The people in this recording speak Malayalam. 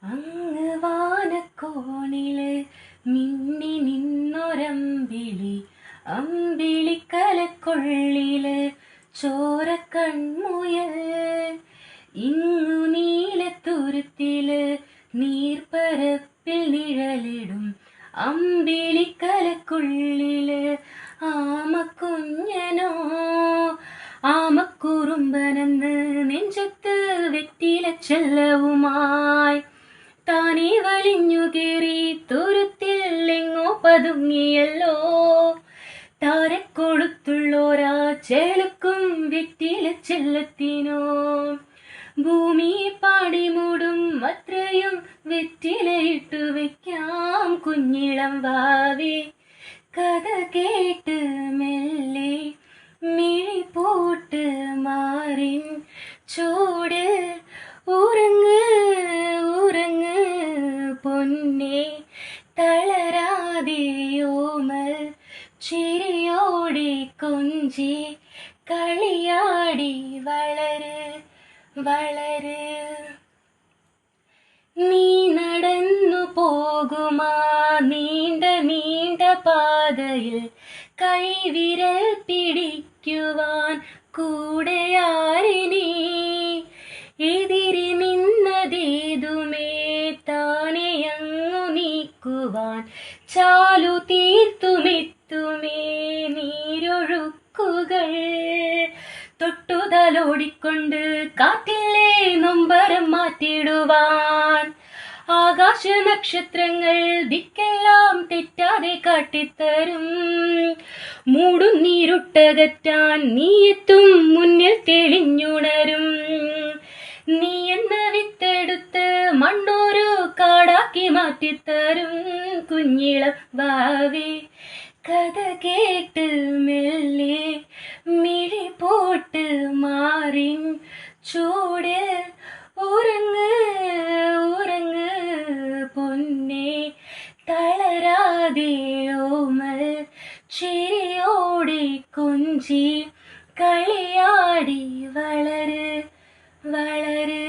അങ്ങ് വാനക്കോണില് മിന്നി നിന്നൊരമ്പിളി, അമ്പിളിക്കലക്കൊള്ളില് ചോരക്കൺമുയൽ. ഇങ്ങു നീലത്തുരുത്തില് നീർപ്പരപ്പിൽ നിഴലിടും അമ്പിളിക്കലക്കുള്ളില് ആമക്കുഞ്ഞനോ. ആമക്കുറുമ്പനെന്ന് നെഞ്ചത്ത് വെറ്റില ചെല്ലവുമായി താനേ വലിഞ്ഞു കയറി തുരുത്തിൽ എങ്ങോ പതുങ്ങിയല്ലോ. താരക്കൊടുത്തുള്ളോരാ ചേലക്കും വെറ്റില ചെല്ലത്തിനോ. ഭൂമിയെ പാടി മൂടും അത്രയും വെറ്റിലയിട്ടു വയ്ക്കാം കുഞ്ഞിളം വാവേ. കഥ കേട്ട് മെല്ലെ മിഴി പോട്ട് മാറിൻ ചൂട്. ഉറങ്ങ് ഉറങ്ങ് പൊന്നേ തളരാതെ ഓമൽ ചിരിയോടെ കൊഞ്ചി കളിയാടി വളര് വളര്. നീ നടന്നു പോകുമാ നീണ്ട നീണ്ട പാതയിൽ കൈവിരൽ പിടിക്കുവാൻ കൂടെയാരിനി. എതിരെ നിന്നതേതുമേ താനെയങ്ങു നീക്കുവാൻ ചാലു തീർത്തുമെത്തുമേ നീരൊഴുക്കുകൾ. തൊട്ടുതലോടിക്കൊണ്ട് കാറ്റിലെ നൊമ്പരം മാറ്റിടുവാൻ ആകാശ നക്ഷത്രങ്ങൾ ദിക്കെല്ലാം തെറ്റാതെ കാട്ടിത്തരും. മൂടുന്നീരുട്ടകറ്റാൻ നീയെത്തും മുന്നിൽ തെളിഞ്ഞുണരും. നീ എന്ന വിത്തെടുത്ത് മണ്ണോരു കാടാക്കി മാറ്റിത്തരും കുഞ്ഞിളം വാവേ. കഥ കേട്ട് മെല്ലെ മിഴി പോട്ട് മാറിൻ ചൂട്. ഉറങ്ങ് ഉറങ്ങ് പൊന്നേ തളരാതെ ഓമൽ ചിരിയോടെ കൊഞ്ചി കളിയാടി വളര് വളര്.